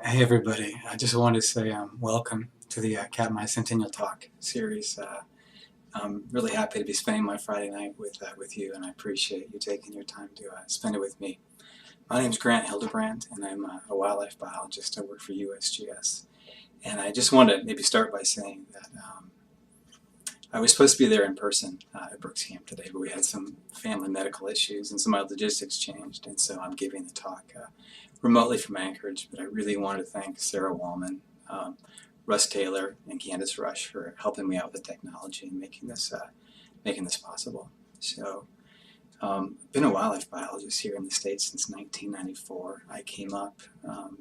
Hey everybody, I just wanted to say welcome to the Katmai Centennial Talk series. I'm really happy to be spending my Friday night with you, and I appreciate you taking your time to spend it with me. My name is Grant Hildebrand, and I'm a wildlife biologist. I work for USGS. And I just wanted to maybe start by saying that I was supposed to be there in person at Brooks Camp today, but we had some family medical issues and some of the logistics changed, and so I'm giving the talk remotely from Anchorage. But I really wanted to thank Sarah Wallman, Russ Taylor, and Candace Rush for helping me out with the technology and making this possible. So been a wildlife biologist here in the States since 1994. I came up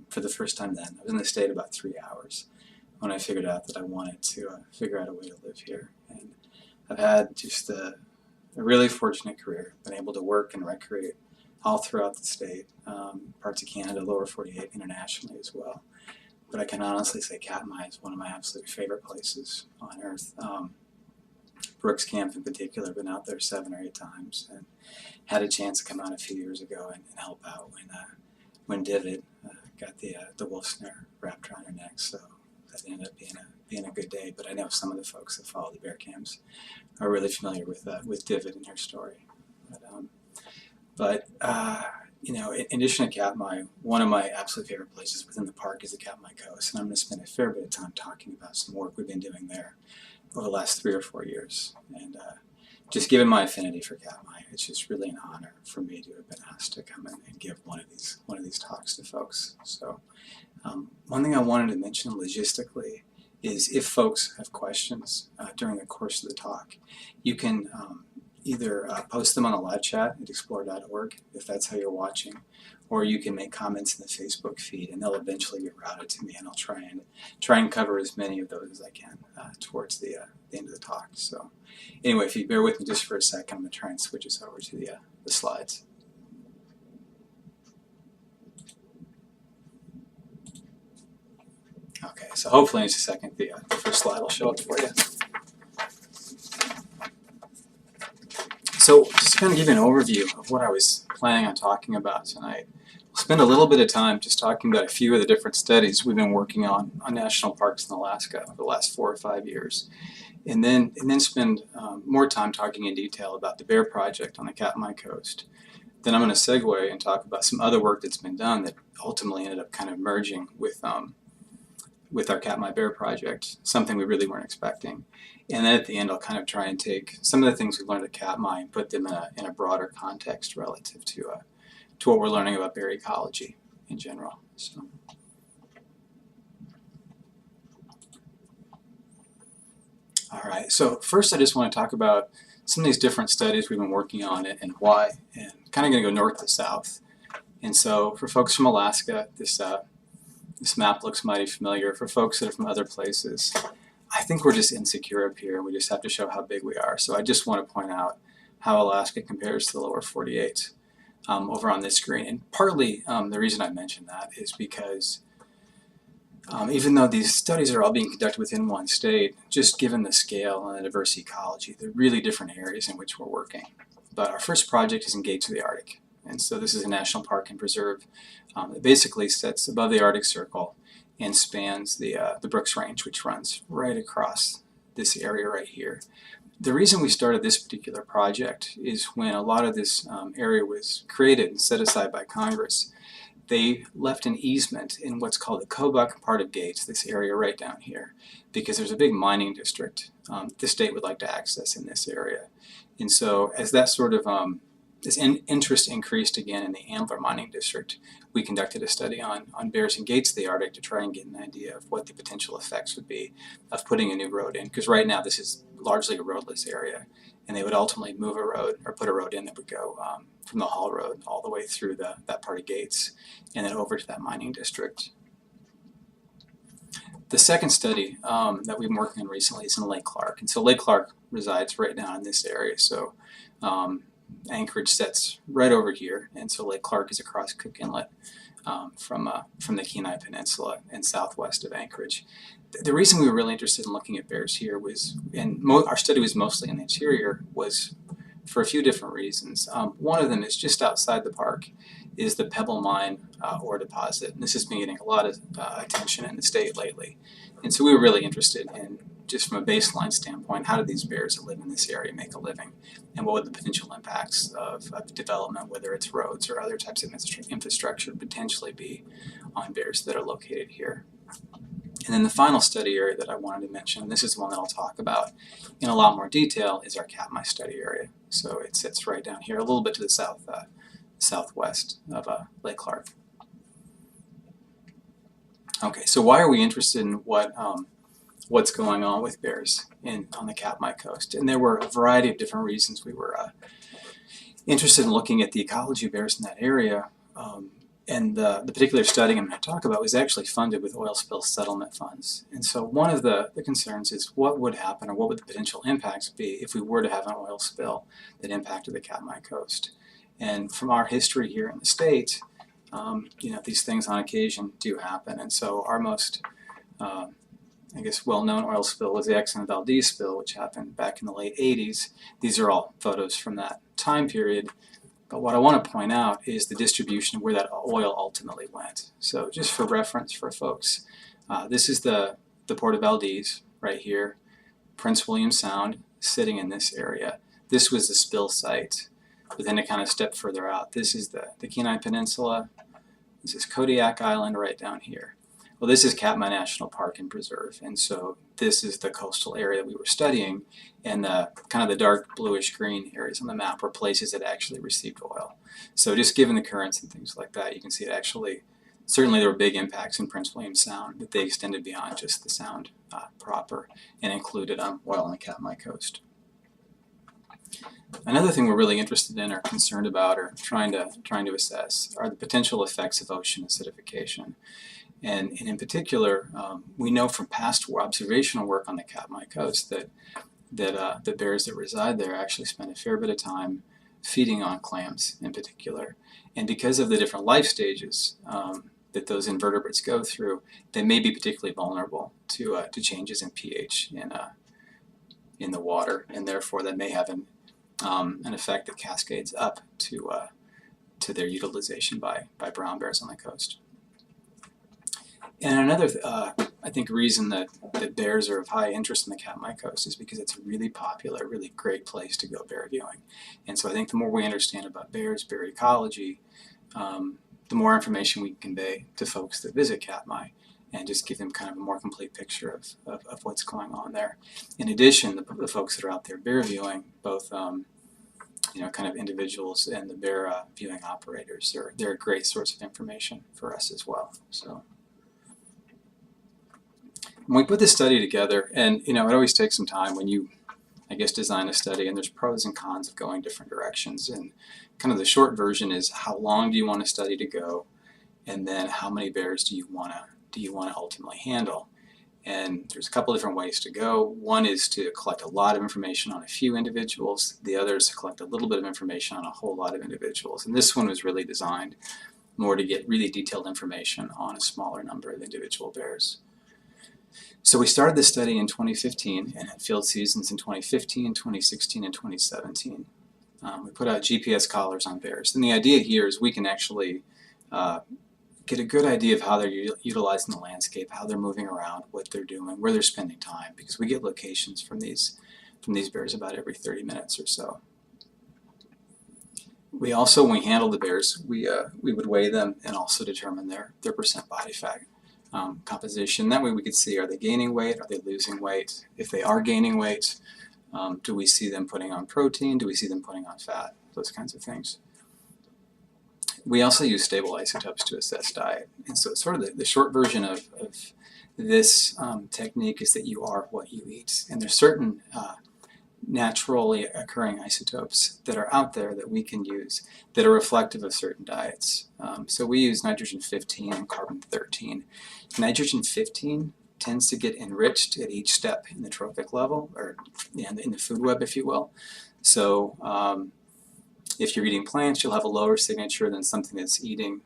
for the first time then. I was in the state about 3 hours when I figured out that I wanted to figure out a way to live here. And I've had just a really fortunate career, been able to work and recreate all throughout the state, parts of Canada, lower 48, internationally as well. But I can honestly say Katmai is one of my absolute favorite places on earth. Brooks Camp in particular, been out there 7 or 8 times, and had a chance to come out a few years ago and help out when Divid got the wolf snare wrapped around her neck. So that ended up being a good day. But I know some of the folks that follow the bear cams are really familiar with Divid and her story. But you know, in addition to Katmai, one of my absolute favorite places within the park is the Katmai Coast, and I'm going to spend a fair bit of time talking about some work we've been doing there over the last 3 or 4 years. And just given my affinity for Katmai, it's just really an honor for me to have been asked to come in and give one of these talks to folks. So one thing I wanted to mention logistically is if folks have questions during the course of the talk, you can either post them on the live chat at explore.org if that's how you're watching, or you can make comments in the Facebook feed, and they'll eventually get routed to me, and I'll try and cover as many of those as I can towards the end of the talk. So anyway, if you bear with me just for a second, I'm going to try and switch us over to the slides. Okay, so hopefully in just a second the first slide will show up for you. So just to kind of give you an overview of what I was planning on talking about tonight, we'll spend a little bit of time just talking about a few of the different studies we've been working on national parks in Alaska over the last 4 or 5 years, and then spend more time talking in detail about the bear project on the Katmai Coast. Then I'm going to segue and talk about some other work that's been done that ultimately ended up kind of merging with our Katmai Bear project, something we really weren't expecting. And then at the end, I'll kind of try and take some of the things we've learned at Katmai and put them in a broader context relative to what we're learning about bear ecology in general. So. All right, so first I just want to talk about some of these different studies we've been working on and why, and kind of going to go north to south. And so for folks from Alaska, this map looks mighty familiar. For folks that are from other places, I think we're just insecure up here. We just have to show how big we are. So I just want to point out how Alaska compares to the lower 48 over on this screen. And partly the reason I mention that is because even though these studies are all being conducted within one state, just given the scale and the diverse ecology, they're really different areas in which we're working. But our first project is Engage to the Arctic. And so this is a national park and preserve that basically sits above the Arctic Circle and spans the Brooks Range, which runs right across this area right here. The reason we started this particular project is when a lot of this area was created and set aside by Congress, they left an easement in what's called the Kobuk part of Gates, this area right down here, because there's a big mining district the state would like to access in this area. And so as that sort of interest increased again in the Ambler Mining District. We conducted a study on bears and gates of the Arctic to try and get an idea of what the potential effects would be of putting a new road in, because right now this is largely a roadless area, and they would ultimately move a road or put a road in that would go from the Hall Road all the way through that part of Gates and then over to that mining district. The second study that we've been working on recently is in Lake Clark, and so Lake Clark resides right down in this area. So Anchorage sits right over here, and so Lake Clark is across Cook Inlet from the Kenai Peninsula and southwest of Anchorage. The reason we were really interested in looking at bears here was, and our study was mostly in the interior, was for a few different reasons. One of them is just outside the park is the Pebble Mine ore deposit, and this has been getting a lot of attention in the state lately. And so we were really interested in, just from a baseline standpoint, how do these bears that live in this area make a living, and what would the potential impacts of development, whether it's roads or other types of infrastructure, potentially be on bears that are located here. And then the final study area that I wanted to mention, this is the one that I'll talk about in a lot more detail, is our Katmai study area. So it sits right down here, a little bit to the southwest of Lake Clark. Okay, so why are we interested in what's going on with bears on the Katmai coast? And there were a variety of different reasons we were interested in looking at the ecology of bears in that area. And the particular study I'm going to talk about was actually funded with oil spill settlement funds. And so one of the concerns is what would happen, or what would the potential impacts be if we were to have an oil spill that impacted the Katmai coast. And from our history here in the state, these things on occasion do happen. And so our most, well-known oil spill was the Exxon Valdez spill, which happened back in the late 80s. These are all photos from that time period. But what I want to point out is the distribution of where that oil ultimately went. So just for reference for folks, this is the Port of Valdez right here, Prince William Sound sitting in this area. This was the spill site. But then to kind of step further out, this is the Kenai Peninsula. This is Kodiak Island right down here. Well, this is Katmai National Park and Preserve, and so this is the coastal area that we were studying, and kind of the dark bluish green areas on the map were places that actually received oil. So just given the currents and things like that, you can see it actually, certainly there were big impacts in Prince William Sound, but they extended beyond just the sound proper and included oil on the Katmai coast. Another thing we're really interested in or concerned about or trying to assess are the potential effects of ocean acidification. And in particular, we know from past observational work on the Katmai coast that the bears that reside there actually spend a fair bit of time feeding on clams in particular. And because of the different life stages that those invertebrates go through, they may be particularly vulnerable to changes in pH in the water, and therefore that may have an effect that cascades up to their utilization by brown bears on the coast. And another, I think, reason that bears are of high interest in the Katmai coast is because it's a really popular, really great place to go bear viewing. And so I think the more we understand about bears, bear ecology, the more information we can convey to folks that visit Katmai and just give them kind of a more complete picture of what's going on there. In addition, the folks that are out there bear viewing, both kind of individuals and the bear viewing operators, they're a great source of information for us as well. So when we put this study together, and it always takes some time when you, design a study, and there's pros and cons of going different directions. And kind of the short version is, how long do you want a study to go, and then how many bears do you want to ultimately handle? And there's a couple different ways to go. One is to collect a lot of information on a few individuals. The other is to collect a little bit of information on a whole lot of individuals. And this one was really designed more to get really detailed information on a smaller number of individual bears. So we started this study in 2015 and had field seasons in 2015, 2016, and 2017. We put out GPS collars on bears. And the idea here is we can actually get a good idea of how they're utilizing the landscape, how they're moving around, what they're doing, where they're spending time, because we get locations from these bears about every 30 minutes or so. We also, when we handle the bears, we would weigh them and also determine their percent body fat composition. That way we could see, are they gaining weight, are they losing weight? If they are gaining weight, do we see them putting on protein, do we see them putting on fat? those kinds of things. We also use stable isotopes to assess diet. And so sort of the short version of this technique is that you are what you eat. And there's certain naturally occurring isotopes that are out there that we can use that are reflective of certain diets. So we use nitrogen-15 and carbon-13. Nitrogen-15 tends to get enriched at each step in the trophic level, or in the food web, if you will. So if you're eating plants, you'll have a lower signature than something that's eating,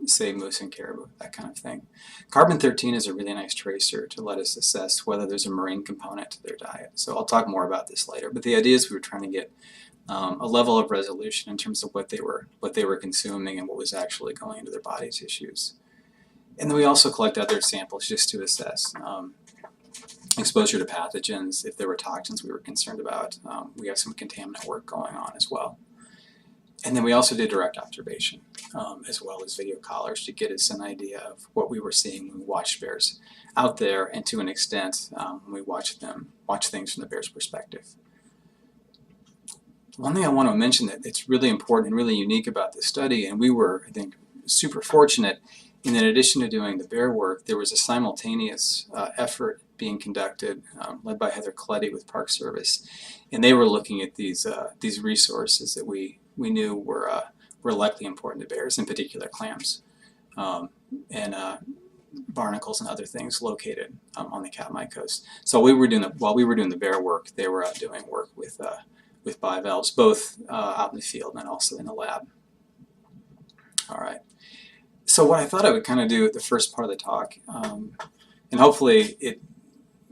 say, moose and caribou, that kind of thing. Carbon-13 is a really nice tracer to let us assess whether there's a marine component to their diet. So I'll talk more about this later. But the idea is we were trying to get a level of resolution in terms of what they were consuming and what was actually going into their body tissues. And then we also collect other samples just to assess exposure to pathogens. If there were toxins we were concerned about, we have some contaminant work going on as well. And then we also did direct observation, as well as video collars, to get us an idea of what we were seeing when we watched bears out there, and to an extent when we watch things from the bear's perspective. One thing I want to mention that it's really important and really unique about this study, and we were, I think, super fortunate in that in addition to doing the bear work, there was a simultaneous effort being conducted, led by Heather Coletti with Park Service, and they were looking at these resources that we knew were likely important to bears, in particular clams, and barnacles and other things located on the Katmai coast. So while we were doing the bear work, they were out doing work with bivalves, both out in the field and also in the lab. All right. So what I thought I would kind of do at the first part of the talk, and hopefully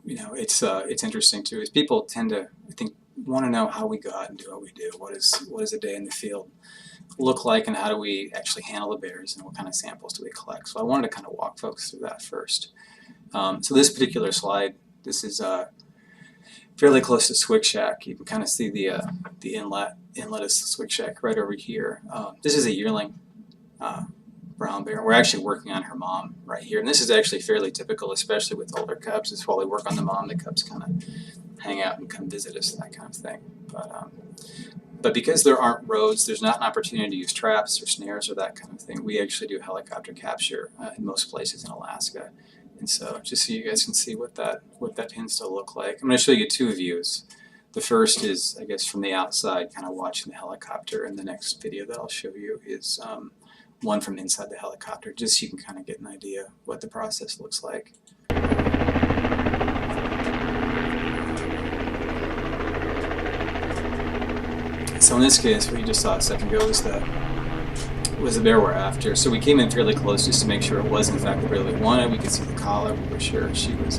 it's interesting too, is people tend to, I think, want to know how we go out and do what we do. What does a day in the field look like, and how do we actually handle the bears, and what kind of samples do we collect? So I wanted to kind of walk folks through that first. So this particular slide, this is fairly close to Swig Shack. You can kind of see the inlet of Swig Shack right over here. This is a yearling brown bear. We're actually working on her mom right here, and this is actually fairly typical, especially with older cubs. Is while we work on the mom, the cubs kind of hang out and come visit us, that kind of thing. But because there aren't roads, there's not an opportunity to use traps or snares or that kind of thing. We actually do helicopter capture in most places in Alaska. And so just so you guys can see what that tends to look like. I'm going to show you two views. The first is, I guess, from the outside, kind of watching the helicopter, and the next video that I'll show you is one from inside the helicopter, just so you can kind of get an idea what the process looks like. So in this case, what you just saw a second ago was the bear we're after. So we came in fairly close just to make sure it was in fact the bear we wanted. We could see the collar. We were sure she was.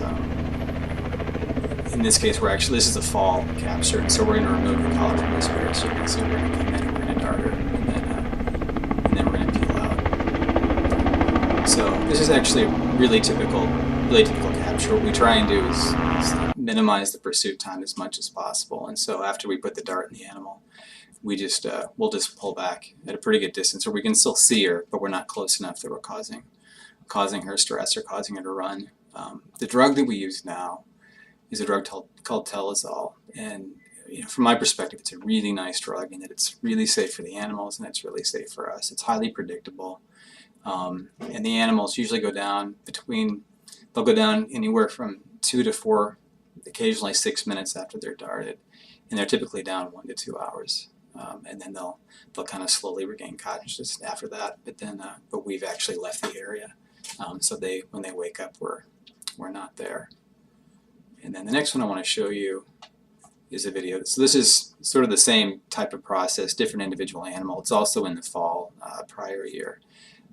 In this case, this is a fall capture, and so we're going to remove the collar from this bear. So you can see we're going to come in and we're going to dart her, and then we're going to peel out. So this is actually really typical capture. What we try and do is minimize the pursuit time as much as possible. And so after we put the dart in the animal, we'll just pull back at a pretty good distance, or we can still see her, but we're not close enough that we're causing her stress or causing her to run. The drug that we use now is a drug called Telazol, and from my perspective, it's a really nice drug in that it's really safe for the animals and it's really safe for us. It's highly predictable, and the animals usually go down anywhere from 2 to 4, occasionally 6 minutes after they're darted, and they're typically down 1 to 2 hours. And then they'll kind of slowly regain consciousness after that. But we've actually left the area, so when they wake up, we're not there. And then the next one I want to show you is a video. So this is sort of the same type of process, different individual animal. It's also in the fall prior year,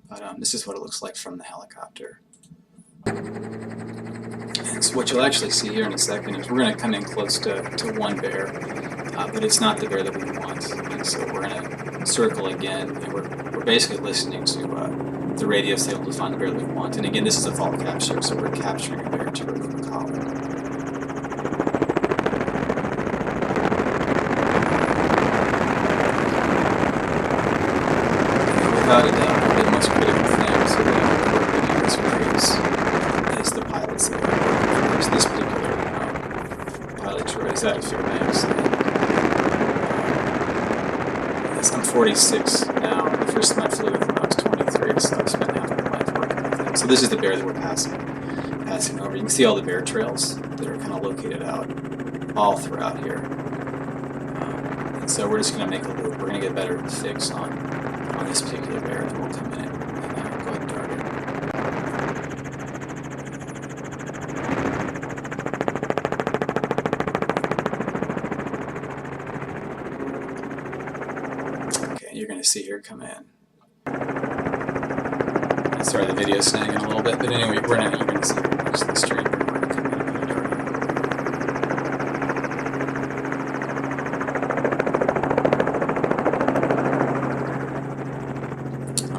but this is what it looks like from the helicopter. And so what you'll actually see here in a second is we're going to come in close to one bear, but it's not the bear that we want. And so we're going to circle again, and we're basically listening to the radio signal to find the bear that we want. And again, this is a fall capture, so we're capturing a bear to remove a collar. Without a doubt, the most critical thing so that we do this race is the pilot's safety. So this particular pilot is out of Fairbanks. 46 now. The first time I flew with him I was 23, so I've spent half my life working with him. So this is the bear that we're passing over. You can see all the bear trails that are kind of located out all throughout here. And so we're just going to make a loop. We're going to get a better fix on this particular bear, and then we'll come in and go ahead and dart it. You're going to see here come in. Sorry, the video's snagging a little bit, but anyway, you're going to see here watch the stream. We're going to come in and dart.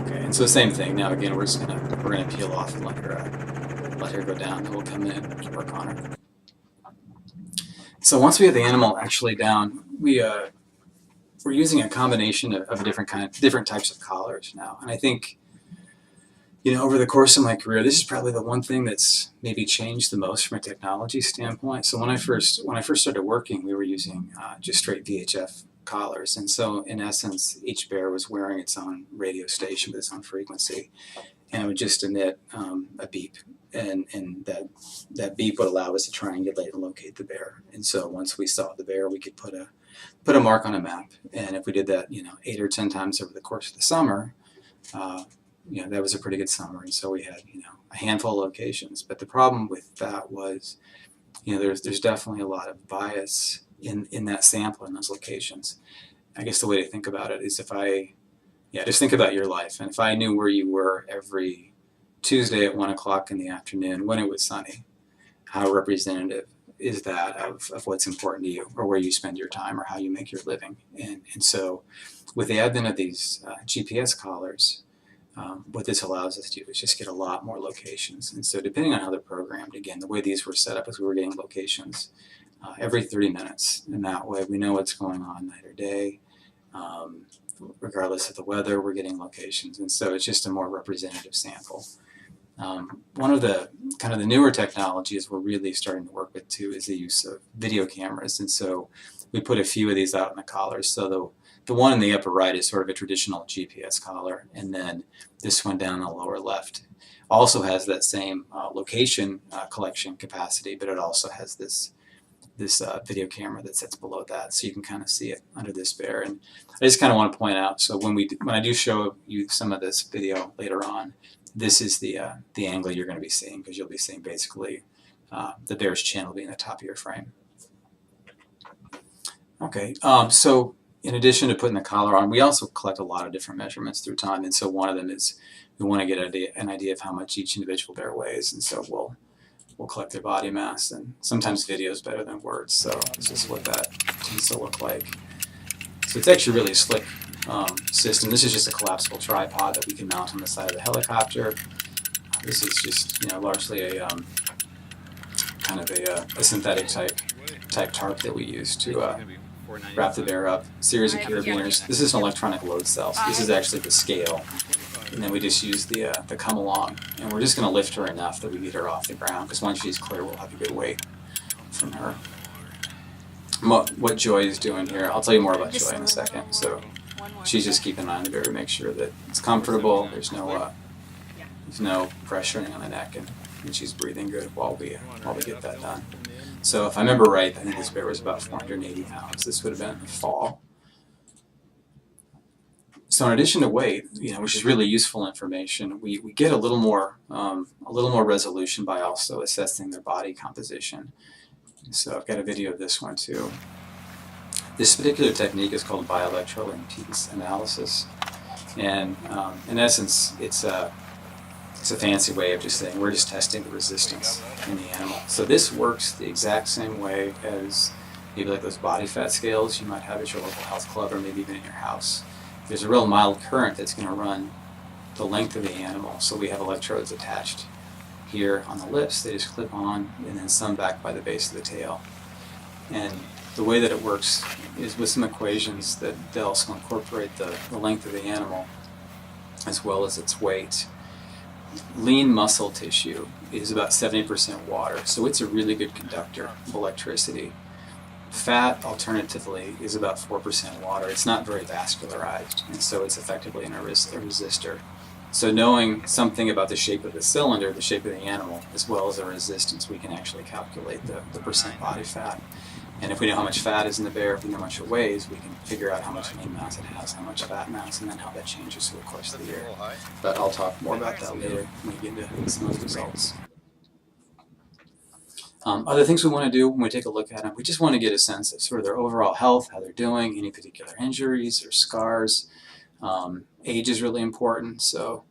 Okay, and so same thing. Now again, we're gonna peel off and let her go down, and we'll come in and work on her. So once we have the animal actually down, we're using a combination of different types of collars now, and I think, you know, over the course of my career, this is probably the one thing that's maybe changed the most from a technology standpoint. So when I first started working, we were using just straight VHF collars, and so in essence, each bear was wearing its own radio station with its own frequency, and it would just emit a beep, and that beep would allow us to triangulate and locate the bear. And so once we saw the bear, we could put a mark on a map, and if we did that, you know, 8 or 10 times over the course of the summer, you know, that was a pretty good summer, and so we had, you know, a handful of locations. But the problem with that was, you know, there's definitely a lot of bias in that sample in those locations. I guess the way to think about it is just think about your life, and if I knew where you were every Tuesday at 1 o'clock in the afternoon when it was sunny, how representative is that of what's important to you, or where you spend your time, or how you make your living? And so with the advent of these GPS collars, what this allows us to do is just get a lot more locations. And so depending on how they're programmed, again, the way these were set up is we were getting locations every 30 minutes. And that way we know what's going on night or day. Regardless of the weather, we're getting locations. And so it's just a more representative sample. One of the kind of the newer technologies we're really starting to work with too is the use of video cameras. And so we put a few of these out in the collars. So the one in the upper right is sort of a traditional GPS collar, and then this one down in the lower left also has that same location collection capacity, but it also has this video camera that sits below that, so you can kind of see it under this bear. And I just kind of want to point out, so when I do show you some of this video later on, this is the angle you're going to be seeing, because you'll be seeing basically the bear's chin will be in the top of your frame. Okay, so in addition to putting the collar on, we also collect a lot of different measurements through time, and so one of them is we want to get an idea of how much each individual bear weighs, and so we'll collect their body mass, and sometimes video is better than words, so this is what that tends to look like. So it's actually really a slick system. This is just a collapsible tripod that we can mount on the side of the helicopter. This is just, you know, largely a kind of a synthetic type tarp that we use to wrap the bear up. Series of carabiners. This is an electronic load cell. So this is actually the scale, and then we just use the come along, and we're just going to lift her enough that we get her off the ground, because once she's clear, we'll have a good weight from her. What Joy is doing here, I'll tell you more about Joy in a second. So she's just keeping an eye on the bear to make sure that it's comfortable. There's no pressuring on the neck, and she's breathing good while we get that done. So if I remember right, I think this bear was about 480 pounds. This would have been in the fall. So in addition to weight, you know, which is really useful information, we get a little more resolution by also assessing their body composition. So I've got a video of this one too. This particular technique is called bioelectroimpedance analysis, and in essence, it's a fancy way of just saying we're just testing the resistance in the animal. So this works the exact same way as maybe like those body fat scales you might have at your local health club, or maybe even in your house. There's a real mild current that's going to run the length of the animal. So we have electrodes attached here on the lips. They just clip on, and then some back by the base of the tail. And the way that it works is with some equations that they also incorporate the length of the animal as well as its weight. Lean muscle tissue is about 70% water, so it's a really good conductor of electricity. Fat, alternatively, is about 4% water. It's not very vascularized, and so it's effectively a resistor. So knowing something about the shape of the cylinder, the shape of the animal, as well as the resistance, we can actually calculate the percent body fat. And if we know how much fat is in the bear, if we know how much it weighs, we can figure out how much lean mass it has, how much fat mass, and then how that changes through the course of the year. But I'll talk more about that later when we get into some of those results. Other things we want to do when we take a look at them, we just want to get a sense of sort of their overall health, how they're doing, any particular injuries or scars. Age is really important, so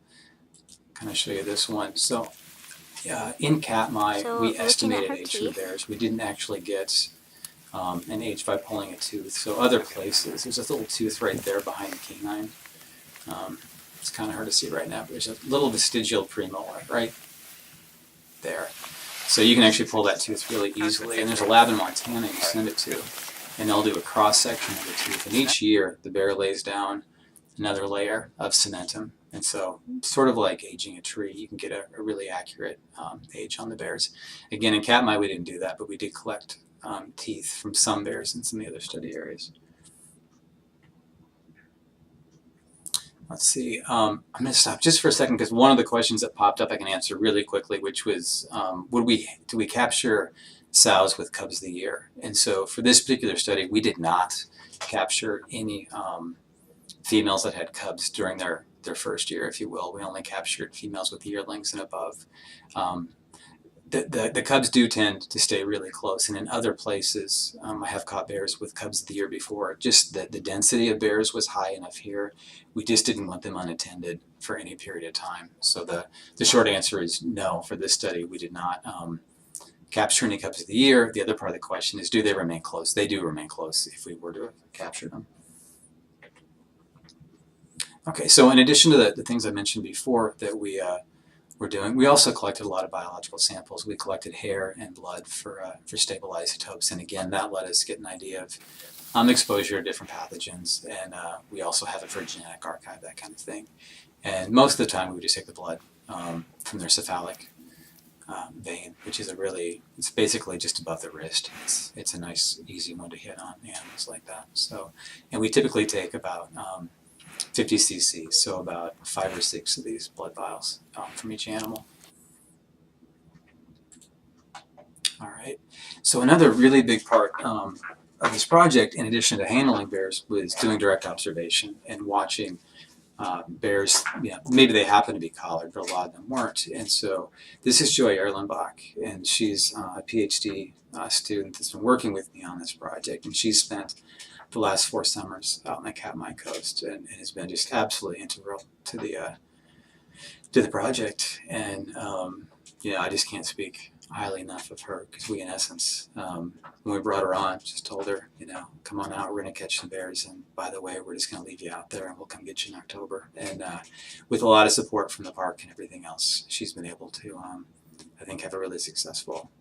kind of show you this one. So in Katmai, we estimated age for the bears. We didn't actually get an age by pulling a tooth. So other places, there's a little tooth right there behind the canine. It's kind of hard to see right now, but there's a little vestigial premolar right there. So you can actually pull that tooth really easily. And there's a lab in Montana you send it to, and they'll do a cross-section of the tooth. And each year, the bear lays down another layer of cementum. And so, sort of like aging a tree, you can get a really accurate age on the bears. Again, in Katmai, we didn't do that, but we did collect teeth from some bears in some of the other study areas. Let's see, I'm going to stop just for a second because one of the questions that popped up I can answer really quickly, which was, do we capture sows with cubs of the year? And so for this particular study, we did not capture any females that had cubs during their first year, if you will. We only captured females with yearlings and above. The cubs do tend to stay really close, and in other places, I have caught bears with cubs the year before. Just the density of bears was high enough here. We just didn't want them unattended for any period of time. So the short answer is no. For this study, we did not capture any cubs of the year. The other part of the question is, do they remain close? They do remain close if we were to capture them. Okay, so in addition to the things I mentioned before that we were doing, we also collected a lot of biological samples. We collected hair and blood for stable isotopes, and again, that let us get an idea of exposure to different pathogens, and we also have it for a genetic archive, that kind of thing. And most of the time, we would just take the blood from their cephalic vein, which is it's basically just above the wrist. It's a nice, easy one to hit on animals like that. So, and we typically take about 50 cc, so about 5 or 6 of these blood vials from each animal. All right, so another really big part of this project, in addition to handling bears, was doing direct observation and watching bears. Maybe they happen to be collared, but a lot of them weren't. And so this is Joy Erlenbach, and she's a PhD student that's been working with me on this project, and she's spent the last 4 summers out on the Katmai coast, and has been just absolutely integral to the project. And I just can't speak highly enough of her, because we, in essence, when we brought her on, just told her, come on out, we're going to catch some bears, and by the way, we're just going to leave you out there, and we'll come get you in October. And with a lot of support from the park and everything else, she's been able to, I think, have a really successful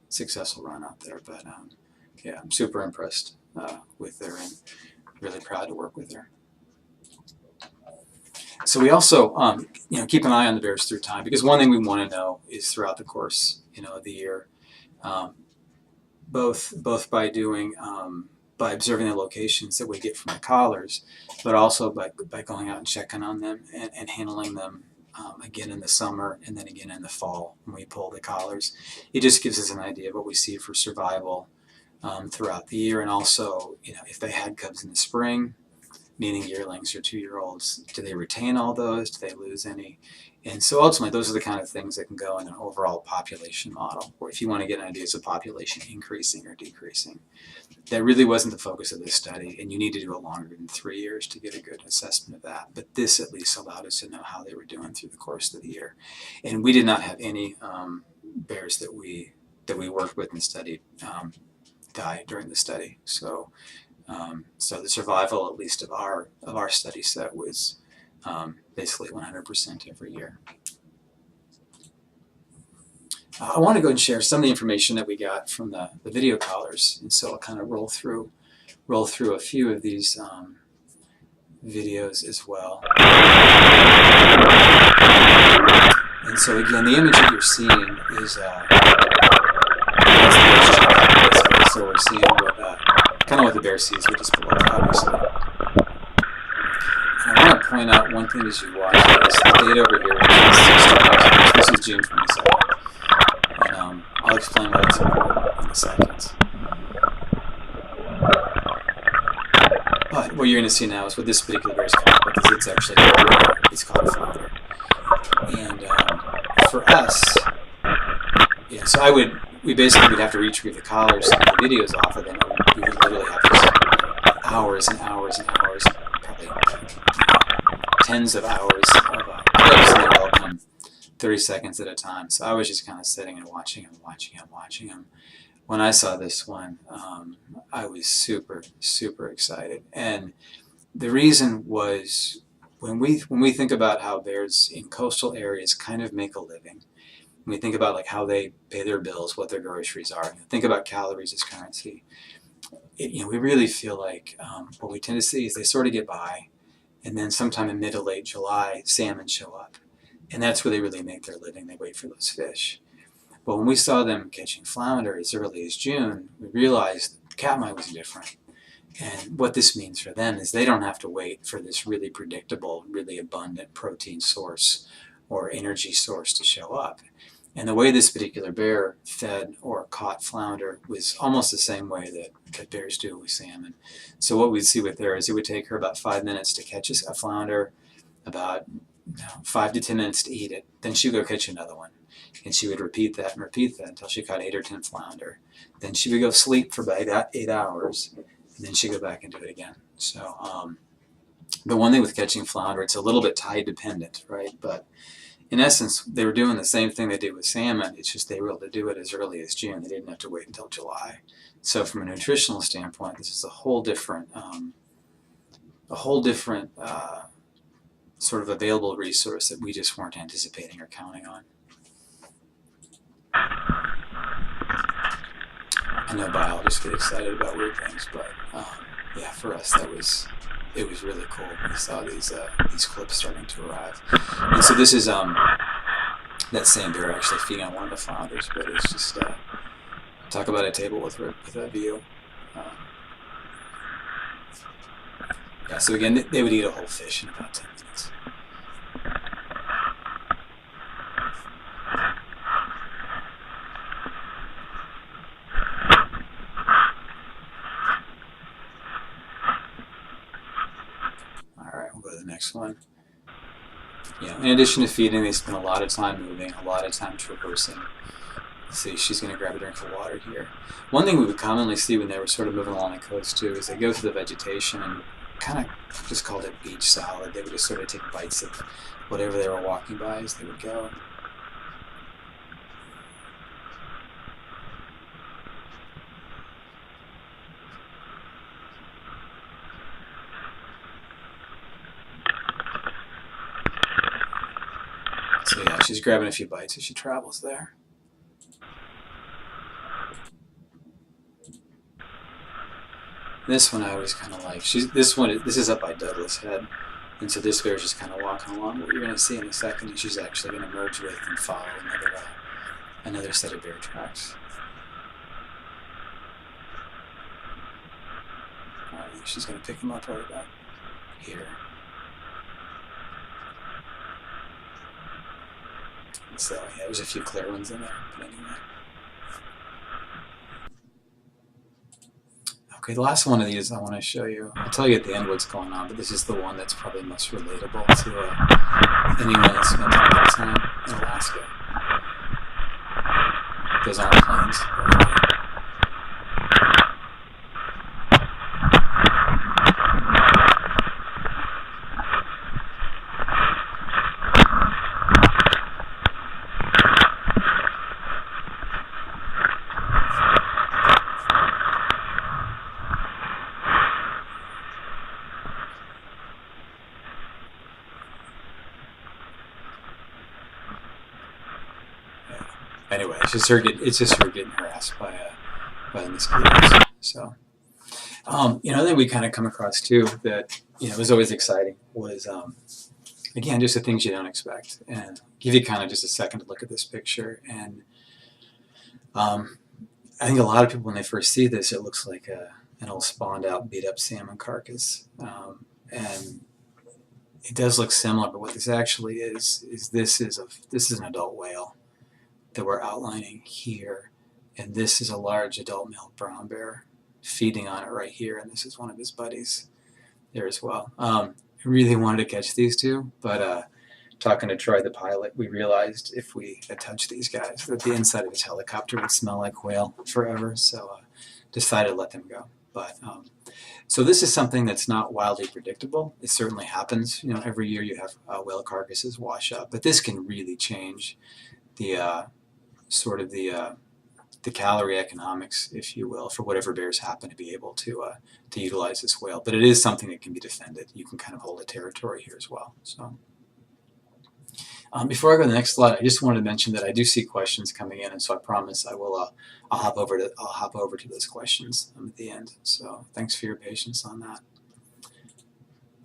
run out there. But yeah, I'm super impressed with her, and really proud to work with her. So we also, keep an eye on the bears through time, because one thing we want to know is throughout the course, of the year, both by doing, by observing the locations that we get from the collars, but also by going out and checking on them and handling them again in the summer and then again in the fall when we pull the collars. It just gives us an idea of what we see for survival throughout the year, and also, if they had cubs in the spring, meaning yearlings or 2-year-olds, do they retain all those? Do they lose any? And so ultimately, those are the kind of things that can go in an overall population model, or if you want to get an idea of population increasing or decreasing. That really wasn't the focus of this study, and you need to do it longer than 3 years to get a good assessment of that. But this at least allowed us to know how they were doing through the course of the year. And we did not have any bears that we worked with and studied die during the study. So the survival, at least of our study set, was basically 100% every year. I want to go and share some of the information that we got from the video collars, and so I'll kind of roll through a few of these videos as well. And so again, the image that you're seeing is so we're seeing what kind of what the bear sees, which is below, obviously. And I want to point out one thing as you watch this. The date over here is 60 days. This is June 22nd. And I'll explain why it's important in a second. But what you're going to see now is what this particular bear is called, because it's actually it's called a flounder. And for us, yeah, so we basically would have to retrieve the collars, and the videos off of them, and we would literally have to spend hours and hours and hours, probably tens of hours of clips, and they would all come 30 seconds at a time. So I was just kind of sitting and watching them. When I saw this one, I was super, super excited. And the reason was when we think about how bears in coastal areas kind of make a living, when we think about like how they pay their bills, what their groceries are, think about calories as currency, we really feel like what we tend to see is they sort of get by, and then sometime in mid to late July, salmon show up. And that's where they really make their living. They wait for those fish. But when we saw them catching flounder as early as June, we realized Katmai was different. And what this means for them is they don't have to wait for this really predictable, really abundant protein source or energy source to show up. And the way this particular bear fed or caught flounder was almost the same way that bears do with salmon. So what we'd see with her is it would take her about 5 minutes to catch a flounder, about 5 to 10 minutes to eat it. Then she'd go catch another one. And she would repeat that until she caught 8 or 10 flounder. Then she would go sleep for about 8 hours, and then she'd go back and do it again. So the one thing with catching flounder, it's a little bit tide dependent, right? But in essence, they were doing the same thing they did with salmon. It's just they were able to do it as early as June. They didn't have to wait until July. So from a nutritional standpoint, this is a whole different sort of available resource that we just weren't anticipating or counting on. I know biologists get excited about weird things, but yeah, for us it was really cool. We saw these clips starting to arrive, and so this is that same bear actually feeding on one of the flounders. But it's just talk about a table with a view. Yeah, so again, they would eat a whole fish in about 10 minutes. Next one. In addition to feeding, they spend a lot of time moving, a lot of time traversing. Let's see, she's going to grab a drink of water here. One thing we would commonly see when they were sort of moving along the coast too is they go through the vegetation and kind of just called it beach salad. They would just sort of take bites of whatever they were walking by as they would go. So yeah, she's grabbing a few bites as she travels there. This one I always kind of like. This is up by Douglas Head, and so this bear's just kind of walking along. What you're going to see in a second is she's actually going to merge with and follow another set of bear tracks. All right, she's going to pick them up right about here. So yeah, there's a few clear ones in there, but anyway. Okay, the last one of these I want to show you. I'll tell you at the end what's going on, but this is the one that's probably most relatable to anyone that's spent a lot of time in Alaska. Those aren't planes. Anyway, it's just her getting harassed by the mosquitoes. So, that we kind of come across too that was always exciting was again just the things you don't expect. And give you kind of just a second to look at this picture. And I think a lot of people when they first see this, it looks like an old spawned out, beat up salmon carcass. And it does look similar, but what this actually is this is an adult whale that we're outlining here, and this is a large adult male brown bear feeding on it right here, and this is one of his buddies there as well. I really wanted to catch these two, but talking to Troy the pilot, we realized if we had touched these guys that the inside of his helicopter would smell like whale forever, so decided to let them go. But so this is something that's not wildly predictable. It certainly happens. You know, every year you have whale carcasses wash up, but this can really change the sort of the calorie economics, if you will, for whatever bears happen to be able to utilize this whale. But it is something that can be defended. You can kind of hold a territory here as well. So before I go to the next slide, I just wanted to mention that I do see questions coming in, and so I promise I will I'll hop over to those questions at the end. So thanks for your patience on that.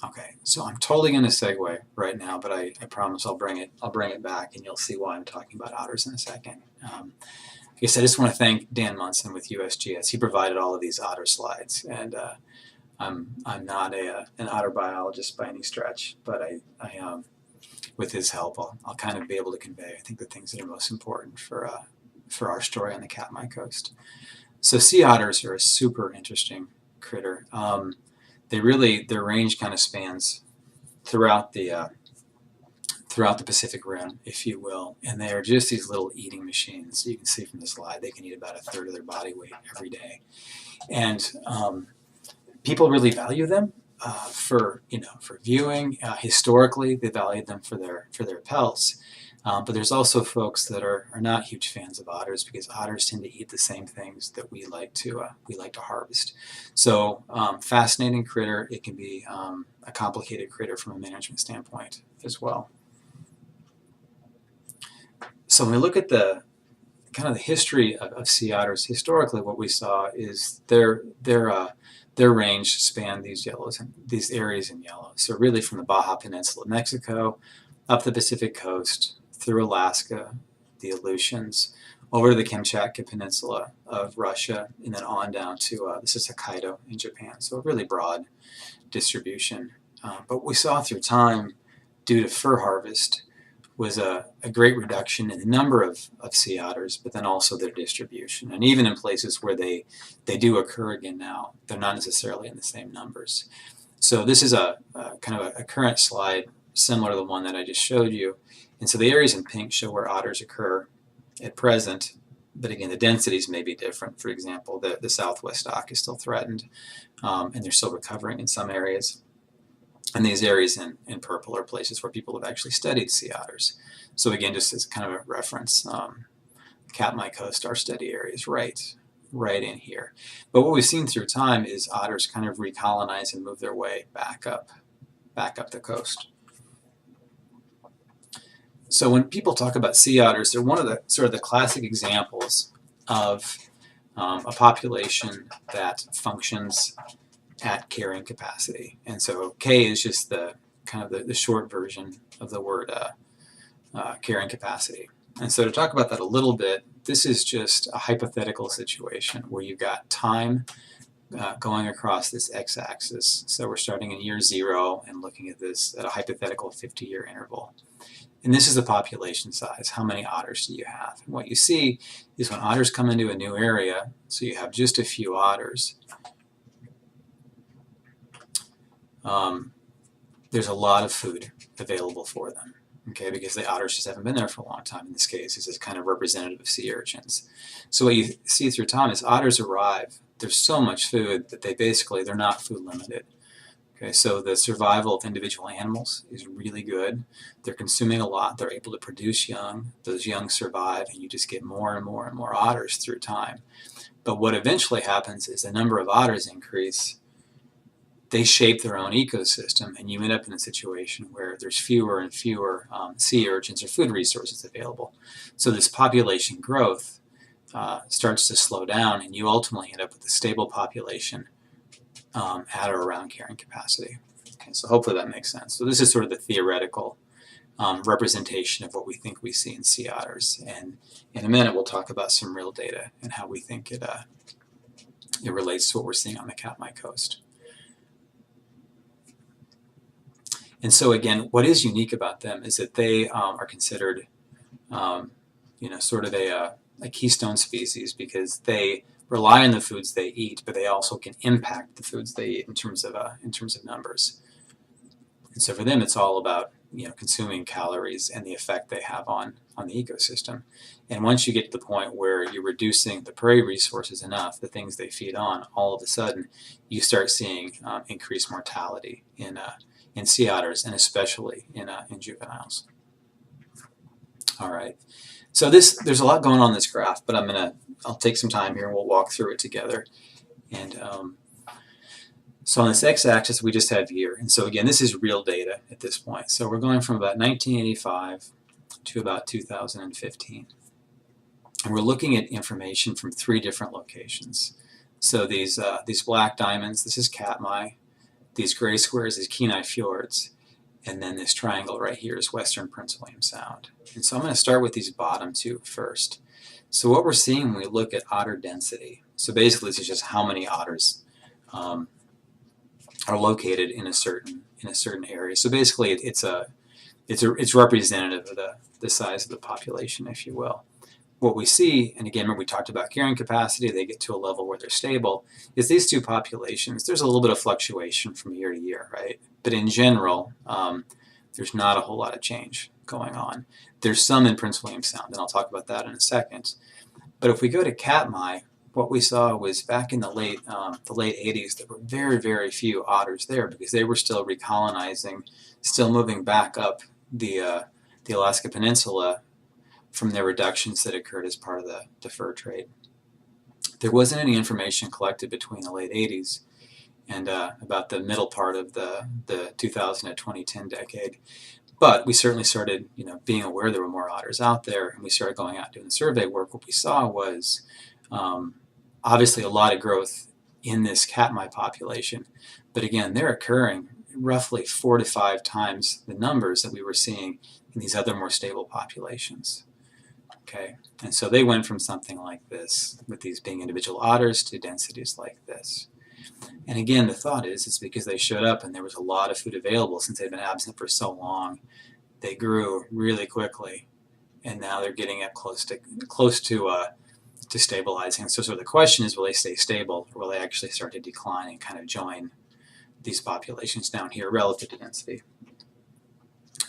Okay, so I'm totally going to segue right now, but I promise I'll bring it back, and you'll see why I'm talking about otters in a second. I guess I just want to thank Dan Munson with USGS. He provided all of these otter slides, and I'm not an otter biologist by any stretch, but I with his help, I'll kind of be able to convey, I think, the things that are most important for our story on the Katmai coast. So sea otters are a super interesting critter. Their range kind of spans throughout the Pacific Rim, if you will, and they are just these little eating machines. You can see from the slide they can eat about 1/3 of their body weight every day, and people really value them for viewing. Historically, they valued them for their pelts, but there's also folks that are not huge fans of otters because otters tend to eat the same things that we like to harvest. So fascinating critter. It can be a complicated critter from a management standpoint as well. So when we look at the kind of the history of sea otters, historically what we saw is their range spanned these areas in yellow. So really from the Baja Peninsula of Mexico, up the Pacific coast, through Alaska, the Aleutians, over to the Kamchatka Peninsula of Russia, and then on down to this is Hokkaido in Japan. So a really broad distribution. But what we saw through time, due to fur harvest, was a great reduction in the number of sea otters, but then also their distribution. And even in places where they do occur again now, they're not necessarily in the same numbers. So this is a kind of a current slide similar to the one that I just showed you. And so the areas in pink show where otters occur at present, but again, the densities may be different. For example, the southwest stock is still threatened, and they're still recovering in some areas. And these areas in purple are places where people have actually studied sea otters. So again, just as kind of a reference, Katmai Coast, our study area is right in here. But what we've seen through time is otters kind of recolonize and move their way back up the coast. So when people talk about sea otters, they're one of the sort of the classic examples of a population that functions at carrying capacity. And so K is just the kind of the short version of the word carrying capacity. And so to talk about that a little bit, this is just a hypothetical situation where you've got time going across this x-axis. So we're starting in year 0 and looking at this at a hypothetical 50-year interval. And this is the population size. How many otters do you have? And what you see is when otters come into a new area, so you have just a few otters, there's a lot of food available for them, okay, because the otters just haven't been there for a long time. In this case, this is kind of representative of sea urchins. So what you see through time is otters arrive, there's so much food that they're not food limited. Okay, so the survival of individual animals is really good. They're consuming a lot, they're able to produce young, those young survive, and you just get more and more and more otters through time. But what eventually happens is the number of otters increase, they shape their own ecosystem, and you end up in a situation where there's fewer and fewer sea urchins or food resources available. So this population growth starts to slow down, and you ultimately end up with a stable population at or around carrying capacity. Okay, so hopefully that makes sense. So this is sort of the theoretical representation of what we think we see in sea otters. And in a minute, we'll talk about some real data and how we think it it relates to what we're seeing on the Katmai Coast. And so again, what is unique about them is that they are considered, sort of a keystone species, because they rely on the foods they eat, but they also can impact the foods they eat in terms of numbers. And so for them, it's all about consuming calories and the effect they have on the ecosystem. And once you get to the point where you're reducing the prey resources enough, the things they feed on, all of a sudden you start seeing increased mortality in sea otters, and especially in juveniles. All right. So there's a lot going on in this graph, but I'll take some time here and we'll walk through it together. And so on this x-axis, we just have year. And so again, this is real data at this point. So we're going from about 1985 to about 2015. And we're looking at information from 3 different locations. So these black diamonds, this is Katmai. These gray squares is Kenai Fjords. And then this triangle right here is Western Prince William Sound. And so I'm going to start with these bottom 2 first. So what we're seeing when we look at otter density, so basically this is just how many otters are located in a certain area. So basically it's representative of the size of the population, if you will. What we see, and again, when we talked about carrying capacity, they get to a level where they're stable, is these 2 populations, there's a little bit of fluctuation from year to year, right? But in general, there's not a whole lot of change going on. There's some in Prince William Sound, and I'll talk about that in a second. But if we go to Katmai, what we saw was back in the late 80s, there were very, very few otters there because they were still recolonizing, still moving back up the Alaska Peninsula from their reductions that occurred as part of the fur trade. There wasn't any information collected between the late 80s and about the middle part of the 2000 to 2010 decade. But we certainly started being aware there were more otters out there, and we started going out doing the survey work. What we saw was obviously a lot of growth in this Katmai population. But again, they're occurring roughly 4 to 5 times the numbers that we were seeing in these other more stable populations. Okay, and so they went from something like this, with these being individual otters, to densities like this. And again, the thought is it's because they showed up and there was a lot of food available since they've been absent for so long. They grew really quickly, and now they're getting up close to stabilizing. So the question is, will they stay stable, or will they actually start to decline and kind of join these populations down here relative to density?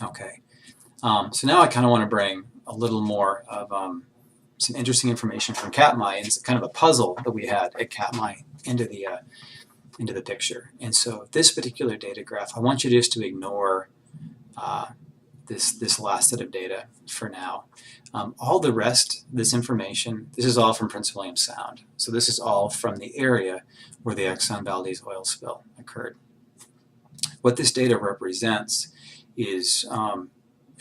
Okay, so now I kind of want to bring a little more of some interesting information from Katmai, and it's kind of a puzzle that we had at Katmai into the picture. And so this particular data graph, I want you just to ignore this last set of data for now. All the rest, this information, this is all from Prince William Sound. So this is all from the area where the Exxon Valdez oil spill occurred. What this data represents is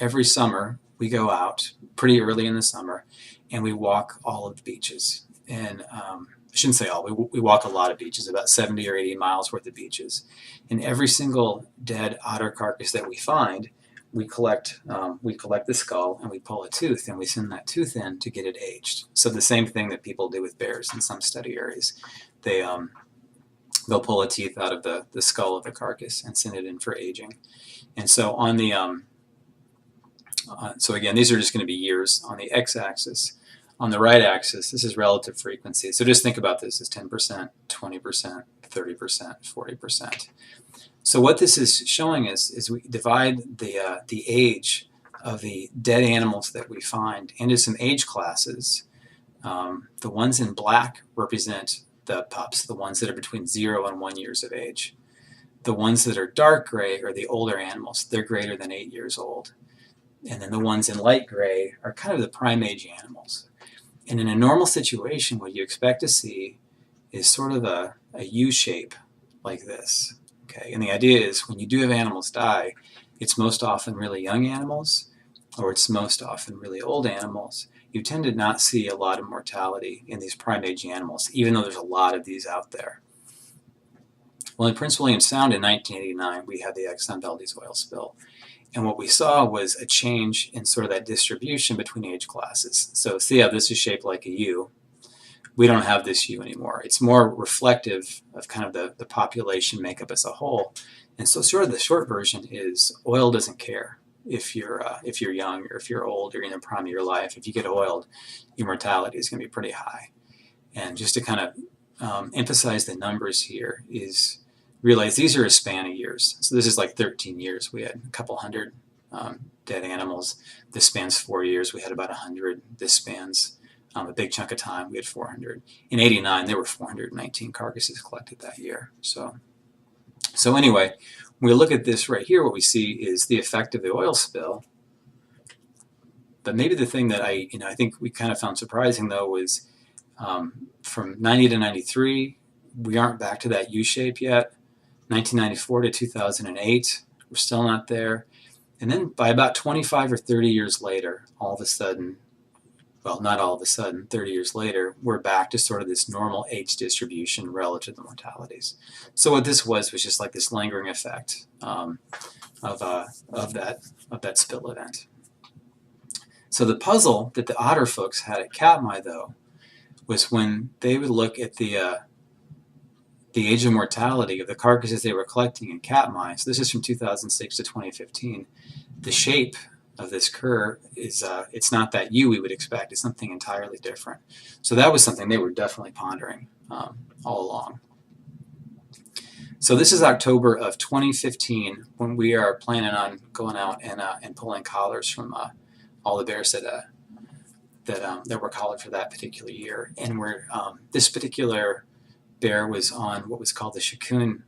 every summer we go out pretty early in the summer and we walk all of the beaches. And I shouldn't say all, we walk a lot of beaches, about 70 or 80 miles worth of beaches. And every single dead otter carcass that we find, we collect the skull and we pull a tooth, and we send that tooth in to get it aged. So the same thing that people do with bears in some study areas. They'll pull a teeth out of the skull of the carcass and send it in for aging. And so on the so again, these are just going to be years on the x-axis. On the right axis, this is relative frequency. So just think about this as 10%, 20%, 30%, 40%. So what this is showing us is we divide the age of the dead animals that we find into some age classes. The ones in black represent the pups, the ones that are between 0 and 1 years of age. The ones that are dark gray are the older animals. They're greater than 8 years old. And then the ones in light gray are kind of the prime age animals. And in a normal situation, what you expect to see is sort of a U shape like this. Okay? And the idea is when you do have animals die, it's most often really young animals, or it's most often really old animals. You tend to not see a lot of mortality in these prime age animals, even though there's a lot of these out there. Well, in Prince William Sound in 1989, we had the Exxon Valdez oil spill. And what we saw was a change in sort of that distribution between age classes. So see how this is shaped like a U? we don't have this hue anymore. It's more reflective of kind of the population makeup as a whole. And so sort of the short version is oil doesn't care if you're young or if you're old or in the prime of your life. If you get oiled, your mortality is going to be pretty high. And just to kind of emphasize the numbers here is realize these are a span of years. So this is like 13 years. We had a couple hundred dead animals. This spans 4 years. We had about 100. This spans a big chunk of time. We had 400. In '89, there were 419 carcasses collected that year. So anyway, when we look at this right here, what we see is the effect of the oil spill. But maybe the thing that I think we kind of found surprising though was from 90 to 93, we aren't back to that U shape yet. 1994 to 2008, we're still not there. And then by about 25 or 30 years later, all of a sudden, well, not all of a sudden, 30 years later, we're back to sort of this normal age distribution relative to the mortalities. So what this was just like this lingering effect of that spill event. So the puzzle that the otter folks had at Katmai, though, was when they would look at the age of mortality of the carcasses they were collecting in Katmai. So this is from 2006 to 2015. The shape of this curve is it's not that U we would expect. It's something entirely different. So that was something they were definitely pondering all along. So this is October of 2015 when we are planning on going out and pulling collars from all the bears that were collared for that particular year. And we're this particular bear was on what was called the Shikun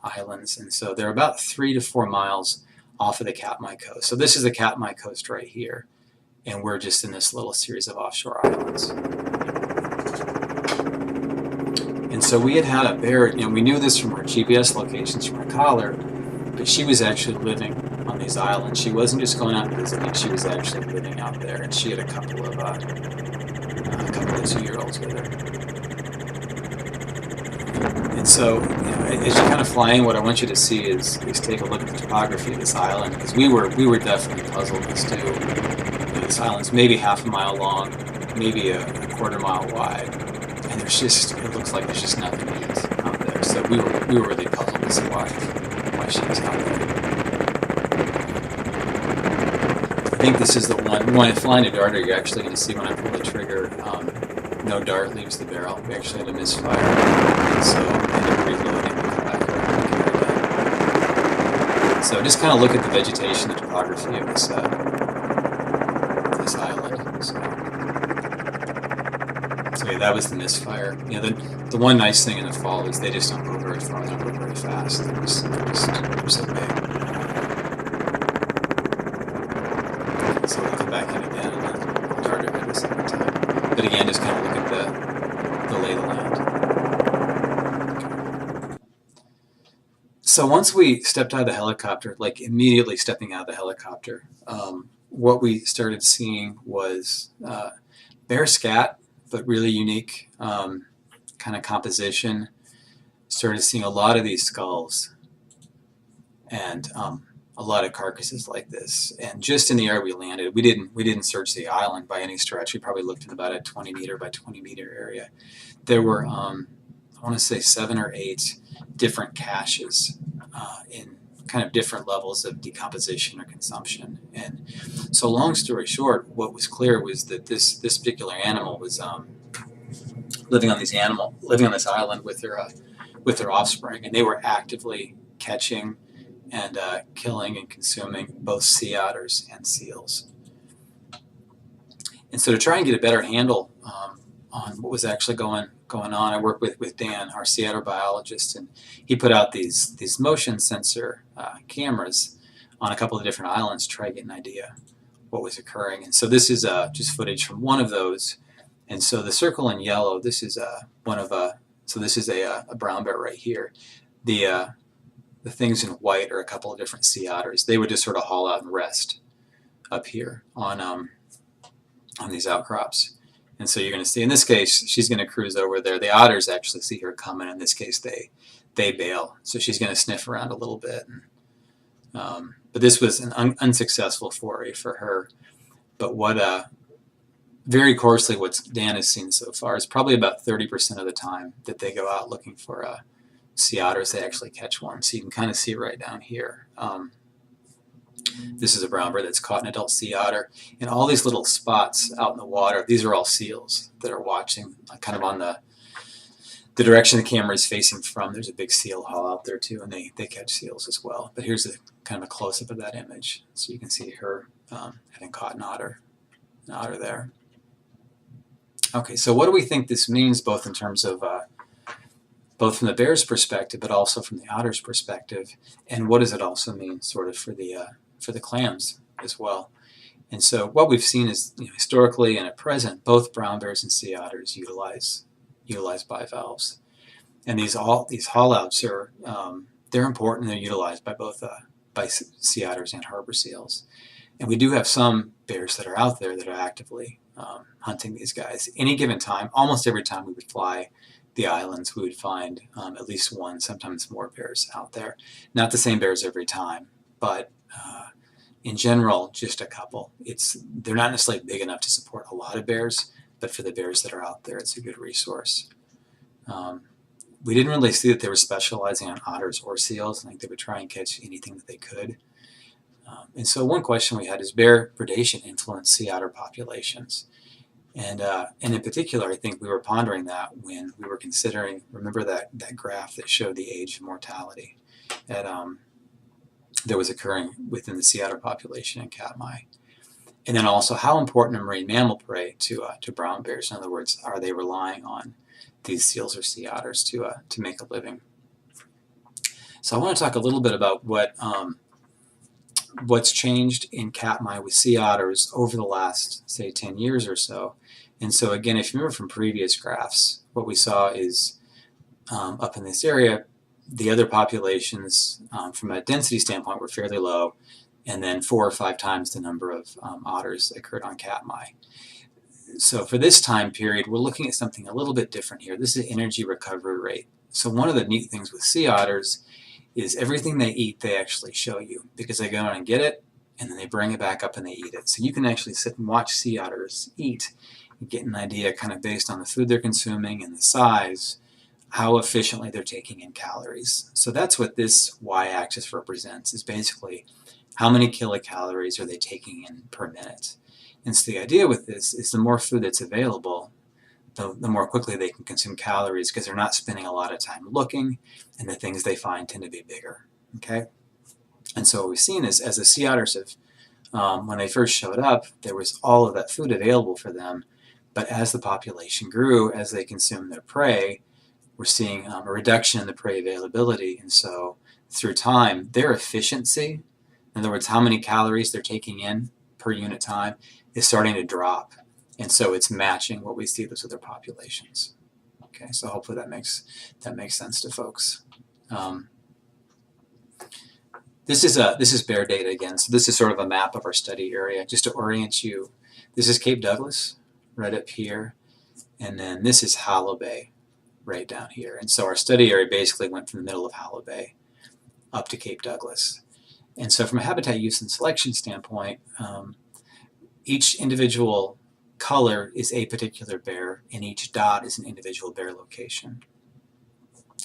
Islands, and so they're about 3 to 4 miles off of the Katmai coast. So this is the Katmai coast right here, and we're just in this little series of offshore islands. And so we had a bear, we knew this from our GPS locations from our collar, but she was actually living on these islands. She wasn't just going out visiting, she was actually living out there, and she had a couple of 2-year-olds with her. And so, as you're kind of flying, what I want you to see is take a look at the topography of this island, because we were definitely puzzled as to this island's maybe half a mile long, maybe a quarter mile wide, and it looks like there's just nothing to eat out there. So we were really puzzled as to why she was out there. I think this is the one. When I fly a darter, you're actually going to see when I pull the trigger, no dart leaves the barrel. We actually had a misfire, and so I ended up reloading and come back around. So just kind of look at the vegetation, the topography of this island. So yeah, that was the misfire. The one nice thing in the fall is they just don't go very far. They don't go very fast. They're so big. So we'll come back in again and the darter hit the second time. But again, just kind of look at the lay of the land. So once we stepped out of the helicopter, like immediately stepping out of the helicopter, what we started seeing was bear scat, but really unique kind of composition. Started seeing a lot of these skulls and a lot of carcasses like this. And just in the area we landed, we didn't search the island by any stretch. We probably looked in about a 20 meter by 20 meter area. There were I want to say 7 or 8 different caches in kind of different levels of decomposition or consumption. And so long story short, what was clear was that this particular animal was living on this island with their offspring, and they were actively catching and killing and consuming both sea otters and seals. And so to try and get a better handle on what was actually going on, I worked with Dan, our sea otter biologist, and he put out these motion sensor cameras on a couple of different islands to try to get an idea what was occurring. And so this is just footage from one of those. And so the circle in yellow, this is this is a brown bear right here. The things in white are a couple of different sea otters. They would just sort of haul out and rest up here on these outcrops. And so you're going to see, in this case, she's going to cruise over there. The otters actually see her coming. In this case, they bail. So she's going to sniff around a little bit. But this was an unsuccessful foray for her. But what very coarsely, what Dan has seen so far is probably about 30% of the time that they go out looking for sea otters, they actually catch one. So you can kind of see it right down here. This is a brown bear that's caught an adult sea otter. And all these little spots out in the water, these are all seals that are watching kind of on the direction the camera is facing from. There's a big seal haul out there too, and they catch seals as well. But here's a kind of a close-up of that image. So you can see her having caught an otter there. Okay, so what do we think this means, both in terms of both from the bear's perspective, but also from the otter's perspective, and what does it also mean sort of for the clams as well? And so what we've seen is, historically and at present, both brown bears and sea otters utilize bivalves, and these haul-outs are they're important. They're utilized by both by sea otters and harbor seals, and we do have some bears that are out there that are actively hunting these guys. Any given time, almost every time we would fly the islands, we would find at least one, sometimes more bears out there. Not the same bears every time, but in general, just a couple. They're not necessarily big enough to support a lot of bears, but for the bears that are out there, it's a good resource. We didn't really see that they were specializing on otters or seals. I think they would try and catch anything that they could. And so one question we had is, bear predation influence sea otter populations? And in particular, I think we were pondering that when we were considering, remember that graph that showed the age of mortality that was occurring within the sea otter population in Katmai. And then also, how important are marine mammal prey to brown bears? In other words, are they relying on these seals or sea otters to make a living? So I want to talk a little bit about what's changed in Katmai with sea otters over the last, say, 10 years or so. And so again, if you remember from previous graphs, what we saw is up in this area, the other populations from a density standpoint were fairly low, and then 4 or 5 times the number of otters occurred on Katmai. So for this time period, we're looking at something a little bit different here. This is energy recovery rate. So one of the neat things with sea otters is everything they eat, they actually show you, because they go out and get it, and then they bring it back up and they eat it. So you can actually sit and watch sea otters eat and get an idea, kind of based on the food they're consuming and the size, how efficiently they're taking in calories. So that's what this y-axis represents, is basically how many kilocalories are they taking in per minute. And so the idea with this is the more food that's available, the more quickly they can consume calories, because they're not spending a lot of time looking, and the things they find tend to be bigger. Okay? And so what we've seen is, as the sea otters have, when they first showed up, there was all of that food available for them, but as the population grew, as they consumed their prey, we're seeing a reduction in the prey availability. And so through time, their efficiency, in other words, how many calories they're taking in per unit time, is starting to drop. And so it's matching what we see with other populations. Okay, so hopefully that makes sense to folks. This is bear data again. So this is sort of a map of our study area, just to orient you. This is Cape Douglas, right up here, and then this is Hallow Bay, right down here. And so our study area basically went from the middle of Hallow Bay up to Cape Douglas. And so from a habitat use and selection standpoint, each individual color is a particular bear, and each dot is an individual bear location.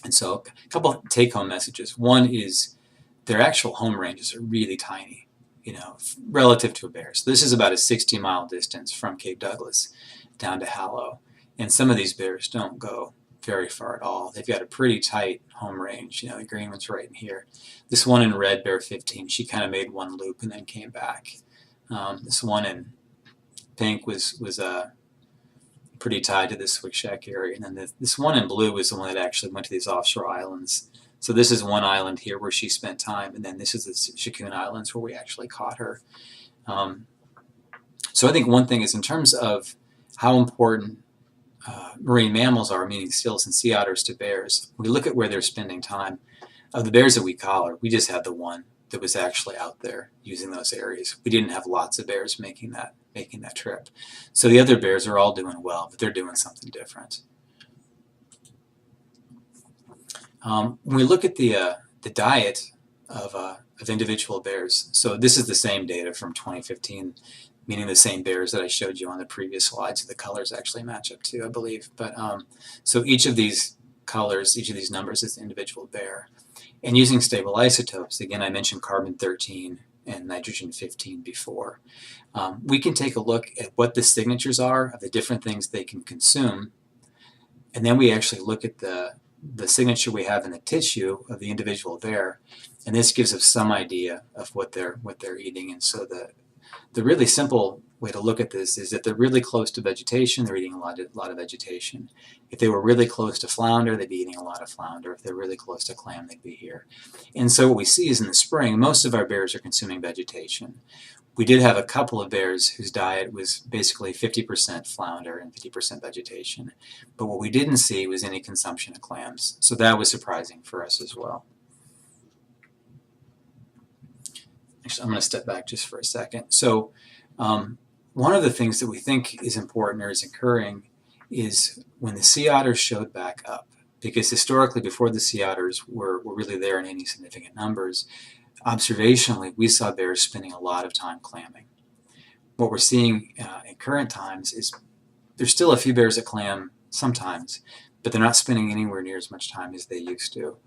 And so a couple of take-home messages. One is their actual home ranges are really tiny, relative to a bear. So this is about a 60-mile distance from Cape Douglas down to Hallow. And some of these bears don't go very far at all. They've got a pretty tight home range. The green one's right in here. This one in red, bear 15, she kind of made one loop and then came back. This one in pink was pretty tied to this Wikshack area, and then this one in blue was the one that actually went to these offshore islands. So this is one island here where she spent time, and then this is the Shikun Islands where we actually caught her. So I think one thing is, in terms of how important marine mammals are, meaning seals and sea otters, to bears, we look at where they're spending time. Of the bears that we collar, we just had the one that was actually out there using those areas. We didn't have lots of bears making that trip. So the other bears are all doing well, but they're doing something different. When we look at the diet of individual bears, so this is the same data from 2015 meaning the same bears that I showed you on the previous slide, so the colors actually match up too, I believe. But so each of these colors, each of these numbers is an individual bear. And using stable isotopes, again, I mentioned carbon-13 and nitrogen-15 before. We can take a look at what the signatures are of the different things they can consume, and then we actually look at the signature we have in the tissue of the individual bear, and this gives us some idea of what they're eating. And so the really simple way to look at this is that they're really close to vegetation, they're eating a lot of vegetation. If they were really close to flounder, they'd be eating a lot of flounder. If they're really close to clam, they'd be here. And so what we see is in the spring, most of our bears are consuming vegetation. We did have a couple of bears whose diet was basically 50% flounder and 50% vegetation. But what we didn't see was any consumption of clams. So that was surprising for us as well. Actually, I'm going to step back just for a second. So one of the things that we think is important or is occurring is when the sea otters showed back up, because historically before the sea otters were really there in any significant numbers, observationally we saw bears spending a lot of time clamming. What we're seeing in current times is there's still a few bears that clam sometimes, but they're not spending anywhere near as much time as they used to.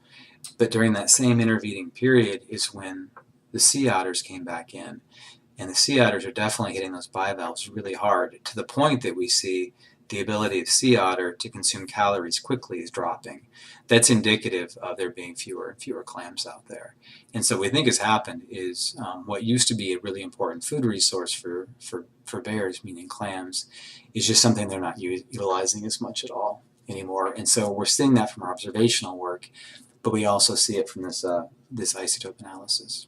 But during that same intervening period is when the sea otters came back in. And the sea otters are definitely hitting those bivalves really hard, to the point that we see the ability of sea otter to consume calories quickly is dropping. That's indicative of there being fewer and fewer clams out there. And so what we think has happened is what used to be a really important food resource for bears, meaning clams, is just something they're not utilizing as much at all anymore. And so we're seeing that from our observational work, but we also see it from this isotope analysis.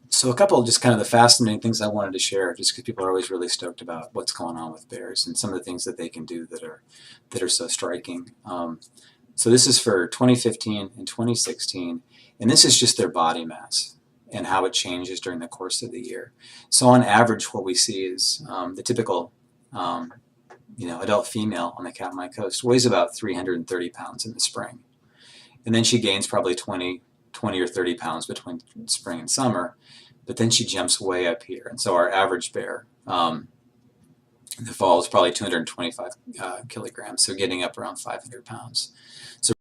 So a couple of just kind of the fascinating things I wanted to share, just because people are always really stoked about what's going on with bears and some of the things that they can do that are so striking. So this is for 2015 and 2016, and this is just their body mass and how it changes during the course of the year. So on average, what we see is the typical adult female on the Katmai Coast weighs about 330 pounds in the spring, and then she gains probably 20 or 30 pounds between spring and summer, but then she jumps way up here. And so our average bear in the fall is probably 225 kilograms, so getting up around 500 pounds. So